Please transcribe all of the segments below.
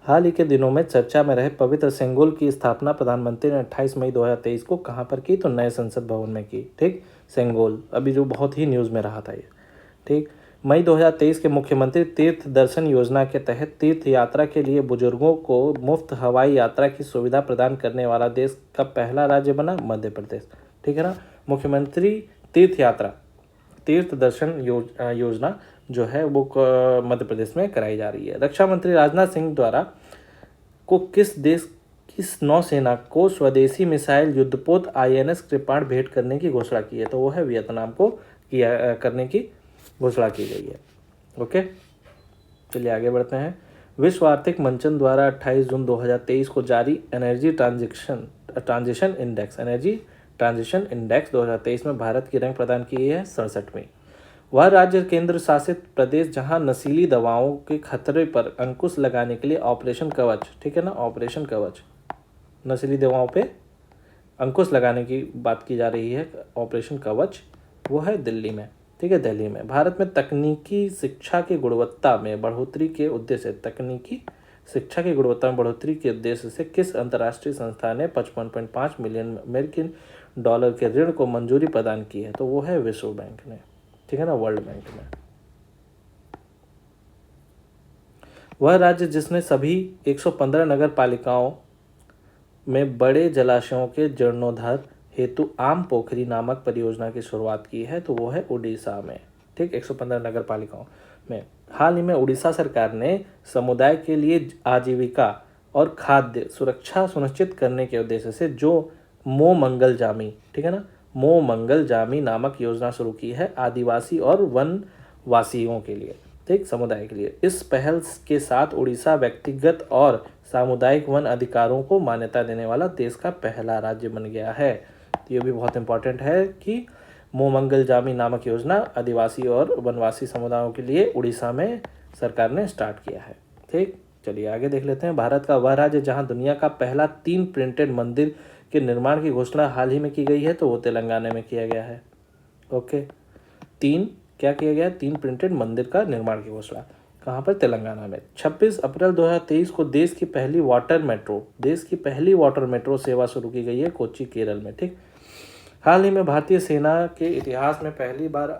हाल ही के दिनों में चर्चा में रहे पवित्र सेंगोल की स्थापना प्रधानमंत्री ने 28 मई 2023 को कहाँ पर की? तो नए संसद भवन में की। ठीक, सेंगोल अभी जो बहुत ही न्यूज़ में रहा था ये। ठीक, मई 2023 के मुख्यमंत्री तीर्थ दर्शन योजना के तहत तीर्थ यात्रा के लिए बुजुर्गों को मुफ्त हवाई यात्रा की सुविधा प्रदान करने वाला देश का पहला राज्य बना मध्य प्रदेश। ठीक है ना। मुख्यमंत्री तीर्थ यात्रा तीर्थ दर्शन योजना जो है वो मध्य प्रदेश में कराई जा रही है। रक्षा मंत्री राजनाथ सिंह द्वारा को किस नौसेना को स्वदेशी मिसाइल युद्धपोत INS कृपाण भेंट करने की घोषणा की है? तो वो है वियतनाम को किया करने की घोषणा की गई है। ओके, चलिए आगे बढ़ते हैं। विश्व आर्थिक मंचन द्वारा 28 जून 2023 को जारी एनर्जी ट्रांजिशन इंडेक्स 2023 में भारत की रैंक प्रदान की है 67वीं। वह राज्य केंद्र शासित प्रदेश जहां नशीली दवाओं के खतरे पर अंकुश लगाने के लिए ऑपरेशन कवच, ठीक है ना, ऑपरेशन कवच, नशीली दवाओं पे अंकुश लगाने की बात की जा रही है, ऑपरेशन कवच, वो है दिल्ली में। ठीक है, दिल्ली में। भारत में तकनीकी शिक्षा की गुणवत्ता में बढ़ोतरी के उद्देश्य से किस अंतर्राष्ट्रीय संस्था ने 55.5 मिलियन अमेरिकन डॉलर के ऋण को मंजूरी प्रदान की है? तो वो है विश्व बैंक ने। ठीक है ना, वर्ल्ड बैंक में। वह राज्य जिसने सभी 115 नगर पालिकाओं में बड़े जलाशयों के जीर्णोद्धार हेतु आम पोखरी नामक परियोजना की शुरुआत की है? तो वो है उड़ीसा में। ठीक, 115 नगर पालिकाओं में। हाल ही में उड़ीसा सरकार ने समुदाय के लिए आजीविका और खाद्य सुरक्षा सुनिश्चित करने के उद्देश्य से जो मो मंगल जामी, ठीक है ना, मो मंगल जामी नामक योजना शुरू की है आदिवासी और वनवासियों के लिए, ठीक, समुदाय के लिए। इस पहल के साथ उड़ीसा व्यक्तिगत और सामुदायिक वन अधिकारों को मान्यता देने वाला देश का पहला राज्य बन गया है। तो ये भी बहुत इंपॉर्टेंट है कि मो मंगल जामी नामक योजना आदिवासी और वनवासी समुदायों के लिए उड़ीसा में सरकार ने स्टार्ट किया है। ठीक, चलिए आगे देख लेते हैं। भारत का वह राज्य जहां दुनिया का पहला 3 प्रिंटेड मंदिर के निर्माण की घोषणा हाल ही में की गई है? तो वो तेलंगाना में किया गया है। ओके, 3 क्या किया गया? 3 प्रिंटेड मंदिर का निर्माण की घोषणा कहाँ पर? तेलंगाना में। 26 अप्रैल 2023 को देश की पहली वाटर मेट्रो सेवा शुरू की गई है कोच्चि, केरल में। ठीक, हाल ही में भारतीय सेना के इतिहास में पहली बार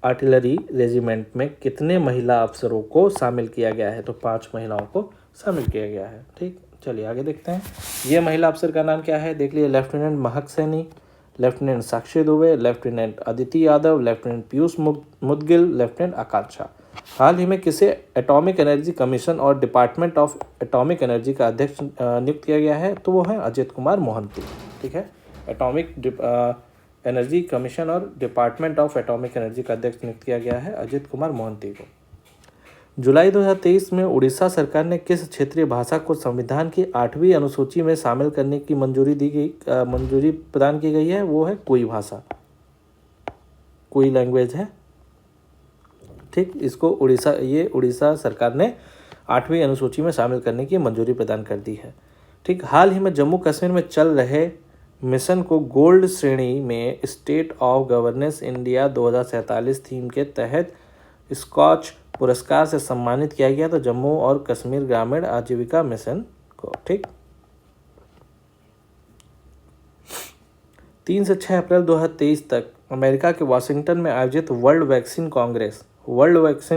आर्टिलरी रेजिमेंट में कितने महिला अफसरों को शामिल किया गया है? तो 5 महिलाओं को शामिल किया गया है। ठीक, चलिए आगे देखते हैं। ये महिला अफसर का नाम क्या है? देख लीजिए, lieutenant Mehak Saini, lieutenant Sakshi Dubey, lieutenant Aditi Yadav, lieutenant Piyush Mudgil, lieutenant Akanksha. हाल ही में किसे एटॉमिक एनर्जी कमीशन और डिपार्टमेंट ऑफ एटॉमिक एनर्जी का अध्यक्ष नियुक्त किया गया है? तो वो है अजित कुमार मोहंती। ठीक है, एटॉमिक एनर्जी कमीशन और डिपार्टमेंट ऑफ एटॉमिक एनर्जी का अध्यक्ष नियुक्त किया गया है अजित कुमार मोहंती को। जुलाई 2023 में उड़ीसा सरकार ने किस क्षेत्रीय भाषा को संविधान की 8वीं अनुसूची में शामिल करने की मंजूरी प्रदान की गई है? वो है कोई भाषा, कोई लैंग्वेज है। ठीक, इसको उड़ीसा सरकार ने 8वीं अनुसूची में शामिल करने की मंजूरी प्रदान कर दी है। ठीक, हाल ही में जम्मू कश्मीर में चल रहे मिशन को गोल्ड श्रेणी में state of governance India 2047 theme के तहत स्कॉच पुरस्कार से सम्मानित किया गया। तो जम्मू और कश्मीर ग्रामीण आजीविका मिशन को। ठीक, 3 से 6 अप्रैल 2023 तक अमेरिका के वाशिंगटन में आयोजित वर्ल्ड वैक्सीन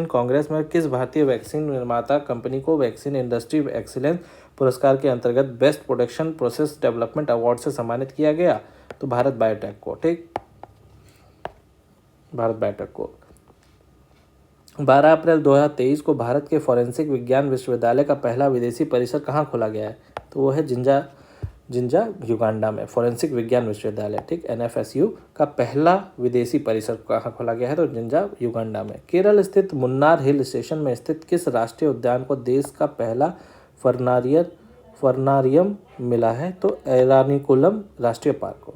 कांग्रेस में किस भारतीय वैक्सीन निर्माता कंपनी को वैक्सीन इंडस्ट्री एक्सीलेंस पुरस्कार के अंतर्गत best production process development award से सम्मानित किया गया? तो भारत बायोटेक को। ठीक, भारत बायोटेक को। 12 अप्रैल 2023 को भारत के फॉरेंसिक विज्ञान विश्वविद्यालय का पहला विदेशी परिसर कहाँ खोला गया है? तो वो है जिंजा युगांडा में, फॉरेंसिक विज्ञान विश्वविद्यालय। ठीक, NFSU का पहला विदेशी परिसर कहाँ खोला गया है? तो जिंजा युगांडा में। केरल स्थित मुन्नार हिल स्टेशन में स्थित किस राष्ट्रीय उद्यान को देश का पहला फर्नारियम मिला है? तो एरानिकुलम राष्ट्रीय पार्क को।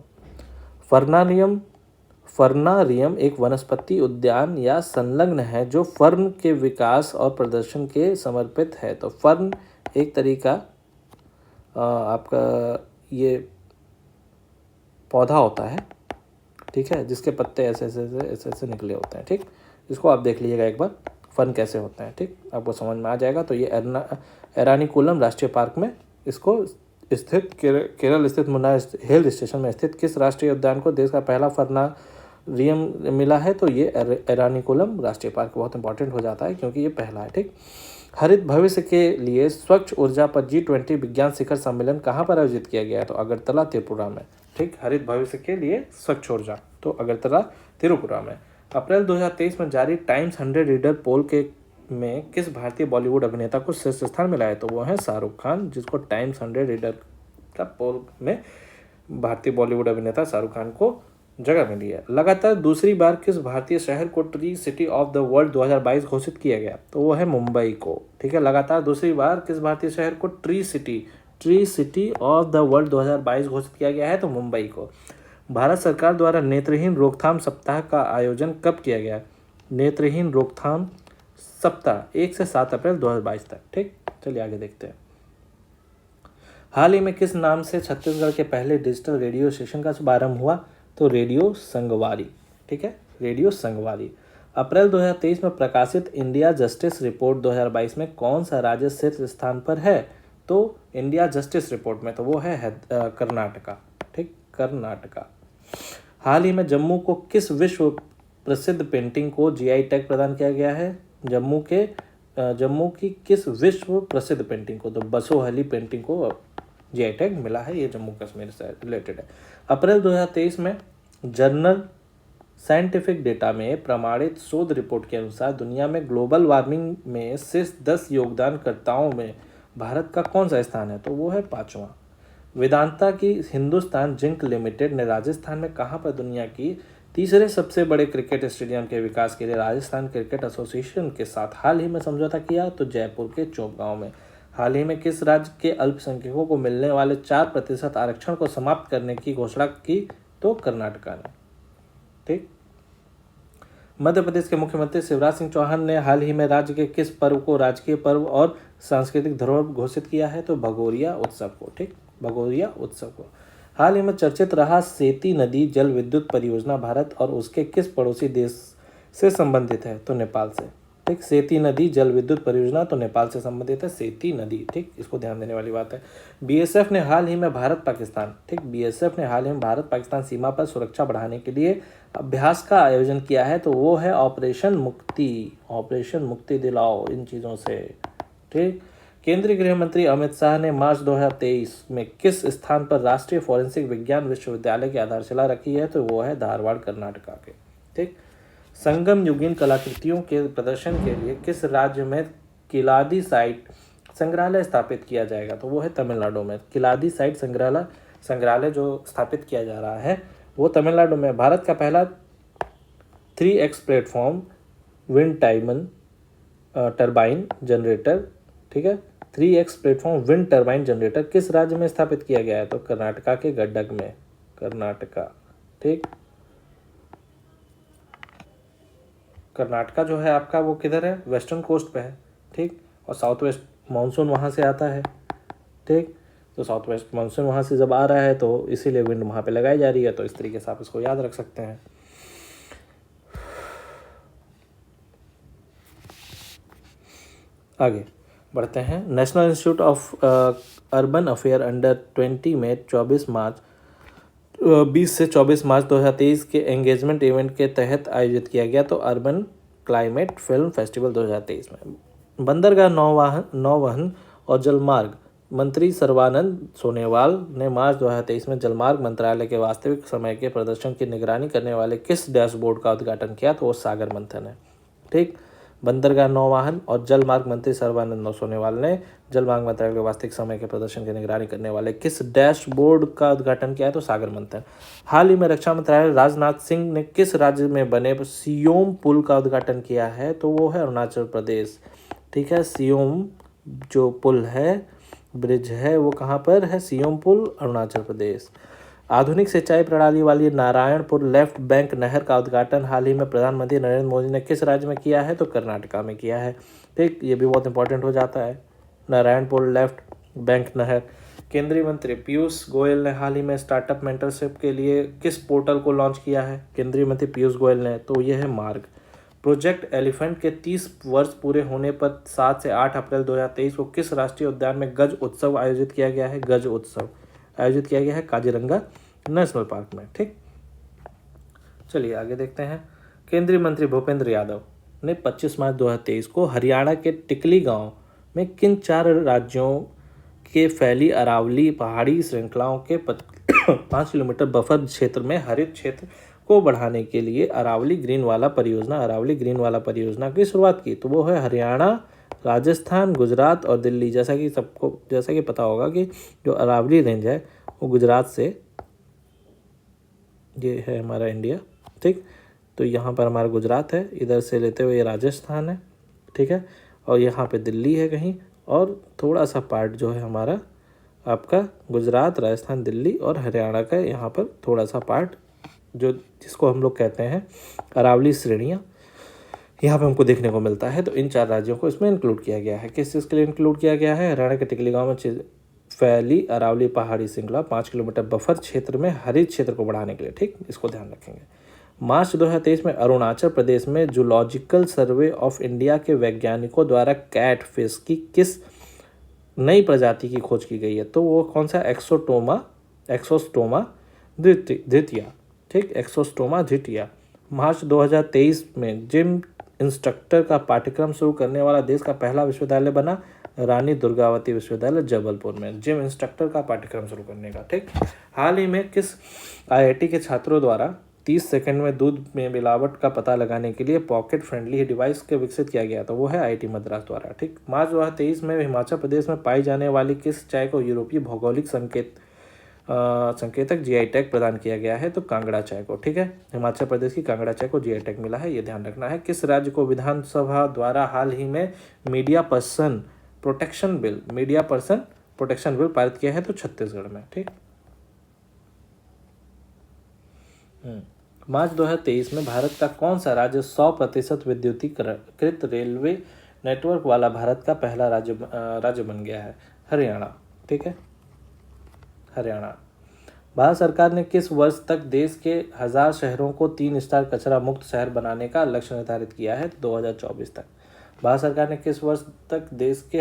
फर्नारियम एक वनस्पति उद्यान या संलग्न है जो फर्न के विकास और प्रदर्शन के समर्पित है। तो फर्न एक तरीका आपका ये पौधा होता है, ठीक है, जिसके पत्ते ऐसे निकले होते हैं। ठीक, इसको आप देख लीजिएगा एक बार। फन कैसे होते हैं, ठीक, आपको समझ में आ जाएगा। तो ये एरानीकुलम राष्ट्रीय पार्क में इसको स्थित केरल स्थित मुन्नार हिल स्टेशन में स्थित किस राष्ट्रीय उद्यान को देश का पहला फर्नारियम मिला है? तो ये एरानीकुलम राष्ट्रीय पार्क बहुत इंपॉर्टेंट हो जाता है क्योंकि ये पहला है, ठीक। हरित भविष्य के लिए स्वच्छ ऊर्जा पर G20 विज्ञान शिखर सम्मेलन कहाँ पर आयोजित किया गया है? तो अगरतला त्रिपुरा में, ठीक। हरित भविष्य के लिए स्वच्छ ऊर्जा, तो अगरतला त्रिपुरा में। अप्रैल 2023 में जारी टाइम्स 100 रीडर पोल में किस भारतीय बॉलीवुड अभिनेता को शीर्ष स्थान मिला है? तो वो है शाहरुख खान, जिसको टाइम्स 100 रीडर का पोल में भारतीय बॉलीवुड अभिनेता शाहरुख खान को जगह मिली है। लगातार दूसरी बार किस भारतीय शहर को tree city of the world 2022 घोषित किया गया? तो वो है मुंबई को, ठीक है। लगातार दूसरी बार किस भारतीय शहर को tree city of the world 2022 घोषित किया गया है? तो मुंबई को। भारत सरकार द्वारा नेत्रहीन रोकथाम सप्ताह का आयोजन कब किया गया? नेत्रहीन रोकथाम सप्ताह 1 से 7 अप्रैल 2022 तक, ठीक। चलिए आगे देखते हैं। हाल ही में किस नाम से छत्तीसगढ़ के पहले डिजिटल रेडियो स्टेशन का शुभारंभ हुआ? तो रेडियो संगवारी, ठीक है, रेडियो संगवारी। अप्रैल 2023 में प्रकाशित इंडिया जस्टिस रिपोर्ट 2022 में कौन सा राज्य शीर्ष स्थान पर है? तो इंडिया जस्टिस रिपोर्ट में तो वो है कर्नाटका, ठीक, कर्नाटका। हाल ही में जम्मू को किस विश्व प्रसिद्ध पेंटिंग को GI टैग प्रदान किया गया है? जम्मू की किस विश्व प्रसिद्ध पेंटिंग को? तो बसोहली पेंटिंग को GI टैग मिला है, ये जम्मू कश्मीर से रिलेटेड है। अप्रैल 2023 में जर्नल साइंटिफिक डेटा में प्रमाणित शोध रिपोर्ट के अनुसार दुनिया में ग्लोबल वार्मिंग में शीर्ष 10 योगदानकर्ताओं में भारत का कौन सा स्थान है? तो वो है 5वां। वेदांता की हिंदुस्तान जिंक लिमिटेड ने राजस्थान में कहाँ पर दुनिया की तीसरे सबसे बड़े क्रिकेट स्टेडियम के विकास के लिए राजस्थान क्रिकेट एसोसिएशन के साथ हाल ही में समझौता किया? तो जयपुर के चौपगांव में। हाल ही में किस राज्य के अल्पसंख्यकों को मिलने वाले 4% आरक्षण को समाप्त करने की घोषणा की? तो कर्नाटका ने, ठीक। मध्य प्रदेश के मुख्यमंत्री शिवराज सिंह चौहान ने हाल ही में राज्य के किस पर्व को राजकीय पर्व और सांस्कृतिक धरोहर घोषित किया है? तो भगोरिया उत्सव को, ठीक, भगोरिया उत्सव को। हाल ही में चर्चित रहा सेती नदी जल विद्युत परियोजना भारत और उसके किस पड़ोसी देश से संबंधित है? तो नेपाल से, ठीक। सेती नदी जल विद्युत परियोजना तो नेपाल से संबंधित है, सेती नदी, ठीक, इसको ध्यान देने वाली बात है। BSF ने हाल ही में भारत पाकिस्तान, ठीक, BSF ने हाल ही में भारत पाकिस्तान सीमा पर सुरक्षा बढ़ाने के लिए अभ्यास का आयोजन किया है? तो वो है ऑपरेशन मुक्ति दिलाओ इन चीज़ों से, ठीक। केंद्रीय गृह मंत्री अमित शाह ने मार्च 2023 में किस स्थान पर राष्ट्रीय फोरेंसिक विज्ञान विश्वविद्यालय की आधारशिला रखी है? तो वो है धारवाड़, कर्नाटका के, ठीक। संगम युगीन कलाकृतियों के प्रदर्शन के लिए किस राज्य में किलादी साइट संग्रहालय स्थापित किया जाएगा? तो वो है तमिलनाडु में। किलादी साइट संग्रहालय जो स्थापित किया जा रहा है वो तमिलनाडु में। भारत का पहला 3x platform wind turbine generator, ठीक है, 3x platform wind turbine generator किस राज्य में स्थापित किया गया है? तो कर्नाटका के गड्डक में, कर्नाटका, ठीक। कर्नाटका जो है आपका वो किधर है? वेस्टर्न कोस्ट पे है, ठीक, और साउथ वेस्ट मानसून वहाँ से आता है, ठीक। तो साउथ वेस्ट मानसून वहाँ से जब आ रहा है तो इसीलिए विंड वहाँ पे लगाई जा रही है। तो इस तरीके से आप इसको याद रख सकते हैं। आगे बढ़ते हैं। National institute of urban affair under 20 में 20 से 24 मार्च 2023 के एंगेजमेंट इवेंट के तहत आयोजित किया गया। तो अर्बन क्लाइमेट फिल्म फेस्टिवल 2023 में बंदरगाह नौवहन और जलमार्ग मंत्री सर्बानंद सोनोवाल ने मार्च 2023 में जलमार्ग मंत्रालय के वास्तविक समय के प्रदर्शन की निगरानी करने वाले किस डैशबोर्ड का उद्घाटन किया? तो वो सागर मंथन है, ठीक। बंदरगाह नौवहन और जलमार्ग मंत्री सर्बानंद सोनोवाल ने जलमार्ग मंत्रालय के वास्तविक समय के प्रदर्शन की निगरानी करने वाले किस डैशबोर्ड का उद्घाटन किया है? तो सागर मंथन। हाल ही में रक्षा मंत्रालय राजनाथ सिंह ने किस राज्य में बने सियोम पुल का उद्घाटन किया है? तो वो है अरुणाचल प्रदेश, ठीक है। सियोम जो पुल है, ब्रिज है, वो कहाँ पर है? सियोम पुल, अरुणाचल प्रदेश। आधुनिक सिंचाई प्रणाली वाली नारायणपुर लेफ्ट बैंक नहर का उद्घाटन हाल ही में प्रधानमंत्री नरेंद्र मोदी ने किस राज्य में किया है? तो कर्नाटका में किया है, ठीक। ये भी बहुत इंपॉर्टेंट हो जाता है, नारायणपुर लेफ्ट बैंक नहर। केंद्रीय मंत्री पीयूष गोयल ने हाल ही में स्टार्टअप मेंटरशिप के लिए किस पोर्टल को लॉन्च किया है? केंद्रीय मंत्री पीयूष गोयल ने, तो ये है मार्ग प्रोजेक्ट एलिफेंट के 30 वर्ष पूरे होने पर 7 से 8 अप्रैल 2023 को किस राष्ट्रीय उद्यान में गज उत्सव आयोजित किया गया है? गज उत्सव आयोजित किया गया है काजीरंगा नेशनल पार्क में। ठीक, चलिए आगे देखते हैं। केंद्रीय मंत्री भूपेंद्र यादव ने 25 मार्च 2023 को हरियाणा के टिकली गांव में किन 4 राज्यों के फैली अरावली पहाड़ी श्रृंखलाओं के 5 किलोमीटर बफर क्षेत्र में हरित क्षेत्र को बढ़ाने के लिए अरावली ग्रीन वाला परियोजना की शुरुआत की? तो वो है हरियाणा, राजस्थान, गुजरात और दिल्ली। जैसा कि पता होगा कि जो अरावली रेंज है वो गुजरात से, ये है हमारा इंडिया, ठीक, तो यहाँ पर हमारा गुजरात है, इधर से लेते हुए ये राजस्थान है, ठीक है, और यहाँ पे दिल्ली है कहीं, और थोड़ा सा पार्ट जो है हमारा आपका गुजरात, राजस्थान, दिल्ली और हरियाणा का यहाँ पर थोड़ा सा पार्ट जो जिसको हम लोग कहते हैं अरावली श्रेणियाँ, यहाँ पे हमको देखने को मिलता है। तो इन 4 राज्यों को इसमें इंक्लूड किया गया है। किस चीज़ के लिए इंक्लूड किया गया है? हरियाणा के टिकली गाँव में फैली अरावली पहाड़ी श्रृंखला 5 किलोमीटर बफर क्षेत्र में हरित क्षेत्र को बढ़ाने के लिए। ठीक, इसको ध्यान रखेंगे। मार्च 2023 में अरुणाचल प्रदेश में जूलॉजिकल सर्वे ऑफ इंडिया के वैज्ञानिकों द्वारा कैट फिश की किस नई प्रजाति की खोज की गई है? तो वो कौन सा? एक्सोस्टोमा धृतिया। ठीक, एक्सोस्टोमा धृतिया। मार्च 2023 में जिम इंस्ट्रक्टर का पाठ्यक्रम शुरू करने वाला देश का पहला विश्वविद्यालय बना रानी दुर्गावती विश्वविद्यालय जबलपुर में, जिम इंस्ट्रक्टर का पाठ्यक्रम शुरू करने का। ठीक, हाल ही में किस आईआईटी के छात्रों द्वारा 30 सेकंड में दूध में मिलावट का पता लगाने के लिए पॉकेट फ्रेंडली डिवाइस के विकसित किया गया? तो वो है आईआईटी मद्रास द्वारा। ठीक, मार्च 2023 में हिमाचल प्रदेश में पाई जाने वाली किस चाय को यूरोपीय भौगोलिक संकेतक जीआई टैग प्रदान किया गया है? तो कांगड़ा चाय को। ठीक है, हिमाचल प्रदेश की कांगड़ा चाय को जीआई टैग मिला है, ये ध्यान रखना है। किस राज्य को विधानसभा द्वारा हाल ही में मीडिया पर्सन प्रोटेक्शन बिल पारित किया है? तो छत्तीसगढ़ में। ठीक, मार्च 2023 में भारत का कौन सा राज्य 100% विद्युतीकृत रेलवे नेटवर्क वाला भारत का पहला राज्य बन गया है? हरियाणा। ठीक है, हरियाणा। भारत सरकार ने किस वर्ष तक देश के 1000 शहरों को 3 स्टार कचरा मुक्त शहर बनाने का लक्ष्य निर्धारित किया है? 2024 तक। भारत सरकार ने किस वर्ष तक देश के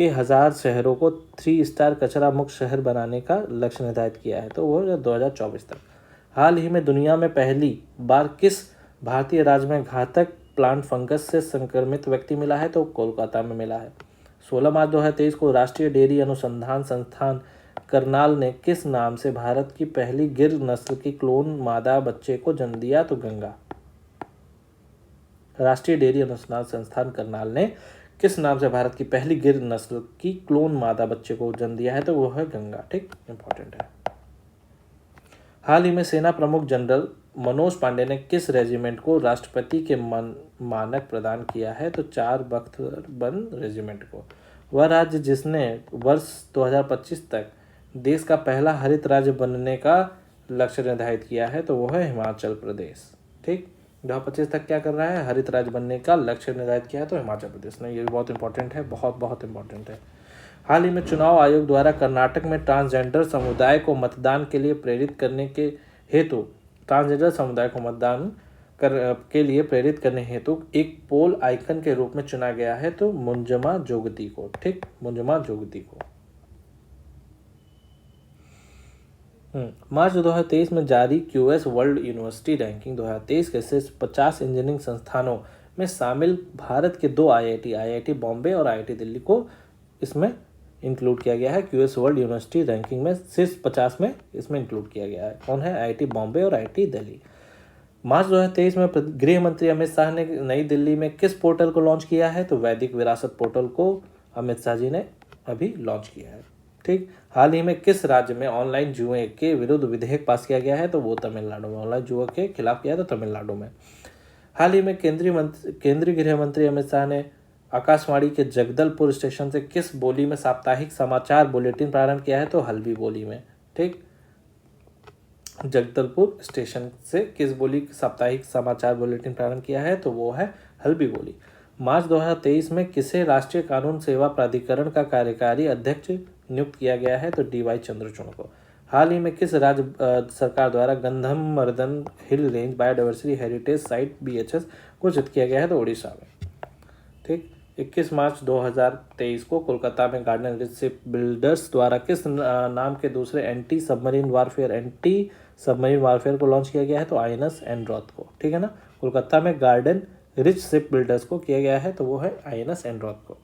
1000 शहरों को 3 स्टार कचरा मुक्त शहर बनाने का लक्ष्य निर्धारित किया है? तो वो 2024 तक। हाल ही में दुनिया में पहली बार किस भारतीय राज्य में घातक प्लांट फंगस से संक्रमित व्यक्ति मिला है? तो कोलकाता में मिला है। 16 मार्च 2023 को राष्ट्रीय डेयरी अनुसंधान संस्थान करनाल ने किस नाम से भारत की पहली गिर नस्ल की क्लोन मादा बच्चे को जन्म दिया? तो गंगा। राष्ट्रीय डेयरी अनुसंधान संस्थान करनाल ने किस नाम से भारत की पहली गिर नस्ल की क्लोन मादा बच्चे को जन्म दिया है? तो वो है गंगा। ठीक, इंपॉर्टेंट है। हाल ही में सेना प्रमुख जनरल मनोज पांडे ने किस रेजिमेंट को राष्ट्रपति के मानक प्रदान किया है? तो 4 बख्तरबंद रेजिमेंट को। वह राज्य जिसने वर्ष 2025 तक देश का पहला हरित राज्य बनने का लक्ष्य निर्धारित किया है? तो वो है हिमाचल प्रदेश। ठीक, 2025 तक क्या कर रहा है? हरित राज्य बनने का लक्ष्य निर्धारित किया है, तो हिमाचल प्रदेश ने। ये भी बहुत इंपॉर्टेंट है, बहुत इंपॉर्टेंट है। हाल ही में चुनाव आयोग द्वारा कर्नाटक में ट्रांसजेंडर समुदाय को मतदान के लिए प्रेरित करने के हेतु एक पोल आइकन के रूप में चुना गया है? तो मुंजमा जोगती को। ठीक, मुंजमा जोगती को। मार्च 2023 में जारी क्यूएस वर्ल्ड यूनिवर्सिटी रैंकिंग 2023 के शीर्ष 50 इंजीनियरिंग संस्थानों में शामिल भारत के 2 आईआईटी बॉम्बे और आईआईटी दिल्ली को इसमें इंक्लूड किया गया है। क्यूएस वर्ल्ड यूनिवर्सिटी रैंकिंग में शीर्ष 50 में इसमें इंक्लूड किया गया है। कौन है? आईआईटी बॉम्बे और आईआईटी दिल्ली। मार्च 2023 में गृह मंत्री अमित शाह ने नई दिल्ली में किस पोर्टल को लॉन्च किया है? तो वैदिक विरासत पोर्टल को अमित शाह जी ने अभी लॉन्च किया है। ठीक, हाल ही में किस राज्य में ऑनलाइन जुए के विरुद्ध विधेयक पास किया गया है? तो वो तमिलनाडु में। ऑनलाइन जुए के खिलाफ किया तो तमिलनाडु में। हाल ही में केंद्रीय गृह मंत्री अमित शाह ने आकाशवाणी के जगदलपुर स्टेशन से किस बोली में साप्ताहिक समाचार बुलेटिन प्रारंभ किया है? तो हल्बी बोली में। ठीक, जगदलपुर स्टेशन से किस बोली साप्ताहिक समाचार बुलेटिन प्रारंभ किया है? तो वो है हल्बी बोली। मार्च 2023 में किसे राष्ट्रीय कानून सेवा प्राधिकरण का कार्यकारी अध्यक्ष नियुक्त किया गया है? तो डीवाई चंद्रचूड़ को। हाल ही में किस राज्य सरकार द्वारा Gandhamardan hill range biodiversity heritage site BHS घोषित किया गया है? तो उड़ीसा में। ठीक। 21 मार्च 2023 को कोलकाता में गार्डन रिच शिप बिल्डर्स द्वारा किस नाम के दूसरे एंटी सबमरीन वारफेयर को लॉन्च किया गया है? तो INS एंड्रॉथ को। ठीक है ना, कोलकाता में गार्डन रिच शिप बिल्डर्स को किया गया है, तो वो है INS एंड्रॉथ को।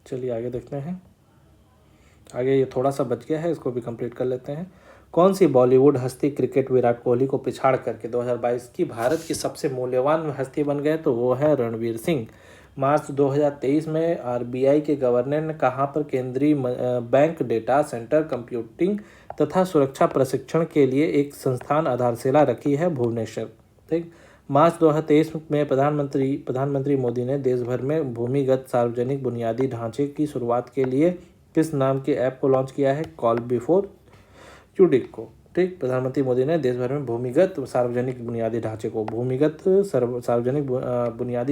चलिए आगे देखते हैं। आगे ये थोड़ा सा बच गया है, इसको भी कंप्लीट कर लेते हैं। कौन सी बॉलीवुड हस्ती क्रिकेट विराट कोहली को पिछाड़ करके 2022 की भारत की सबसे मूल्यवान हस्ती बन गए? तो वो है रणवीर सिंह। मार्च 2023 में RBI के गवर्नर ने कहाँ पर केंद्रीय बैंक डेटा सेंटर कंप्यूटिंग तथा सुरक्षा प्रशिक्षण के लिए एक संस्थान आधारशिला रखी है? भुवनेश्वर। ठीक। मार्च 2023 में प्रधानमंत्री मोदी ने देश भर में भूमिगत सार्वजनिक बुनियादी ढांचे की शुरुआत के लिए किस नाम के ऐप को लॉन्च किया है? कॉल बिफोर यूडिक को। ठीक। प्रधानमंत्री मोदी ने देश भर में भूमिगत सार्वजनिक बुनियादी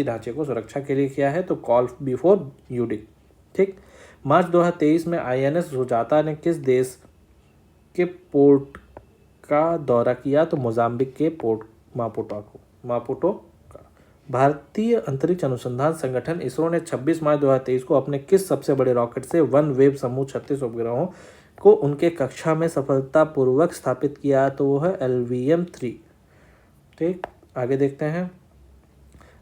ढांचे को सुरक्षा के लिए किया है? तो कॉल बिफोर यूडिक। ठीक। मार्च 2023 में INS सुजाता ने किस देश के पोर्ट का दौरा किया? तो मोजाम्बिक के पोर्ट मापुटो का। भारतीय अंतरिक्ष अनुसंधान संगठन इसरो ने 26 मार्च 2023 को अपने किस सबसे बड़े रॉकेट से वन वेव समूह 36 उपग्रहों को उनके कक्षा में सफलतापूर्वक स्थापित किया? तो वो है LVM-3। ठीक। आगे देखते हैं।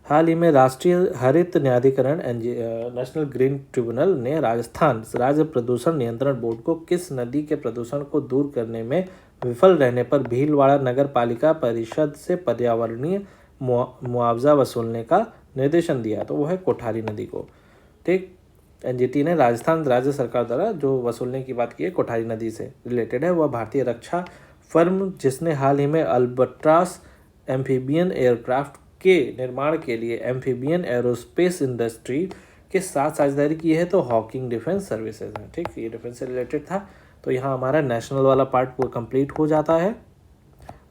हाल ही में राष्ट्रीय हरित न्यायाधिकरण नेशनल ग्रीन ट्रिब्यूनल ने राजस्थान राज्य प्रदूषण नियंत्रण बोर्ड को किस नदी के प्रदूषण को दूर करने में विफल रहने पर भीलवाड़ा नगर पालिका परिषद से पर्यावरणीय मुआवजा वसूलने का निर्देशन दिया? तो वो है कोठारी नदी को। ठीक। NGT ने राजस्थान राज्य सरकार द्वारा जो वसूलने की बात की है कोठारी नदी से रिलेटेड है, वह भारतीय रक्षा फर्म जिसने हाल ही में अल्बट्रास एम्फीबियन एयरक्राफ्ट के निर्माण के लिए एम्फीबियन एरोस्पेस इंडस्ट्री के साथ साझेदारी की है, तो हॉकिंग डिफेंस सर्विसेज है। ठीक। ये डिफेंस से रिलेटेड था। तो यहाँ हमारा नेशनल वाला पार्ट पूरा कंप्लीट हो जाता है।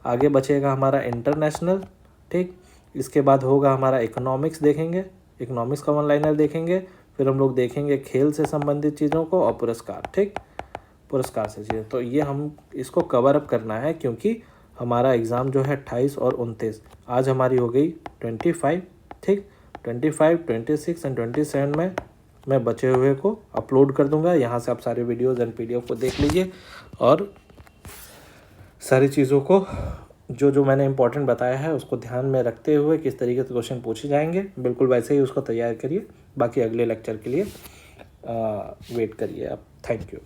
आगे बचेगा हमारा इंटरनेशनल। ठीक। इसके बाद होगा हमारा इकोनॉमिक्स, देखेंगे इकोनॉमिक्स का वन लाइनर देखेंगे, फिर हम लोग देखेंगे खेल से संबंधित चीज़ों को और पुरस्कार। ठीक। पुरस्कार से चीज़ें, तो ये हम इसको कवर अप करना है क्योंकि हमारा एग्ज़ाम जो है 28 और 29, आज हमारी हो गई 25। ठीक। 25, 26 एंड 27 में मैं बचे हुए को अपलोड कर दूंगा। यहाँ से आप सारे वीडियोज़ एंड PDF को देख लीजिए और सारी चीज़ों को जो मैंने इंपॉर्टेंट बताया है उसको ध्यान में रखते हुए किस तरीके से क्वेश्चन पूछे जाएंगे बिल्कुल वैसे ही उसको तैयार करिए। बाकी अगले लेक्चर के लिए वेट करिए आप। Thank you.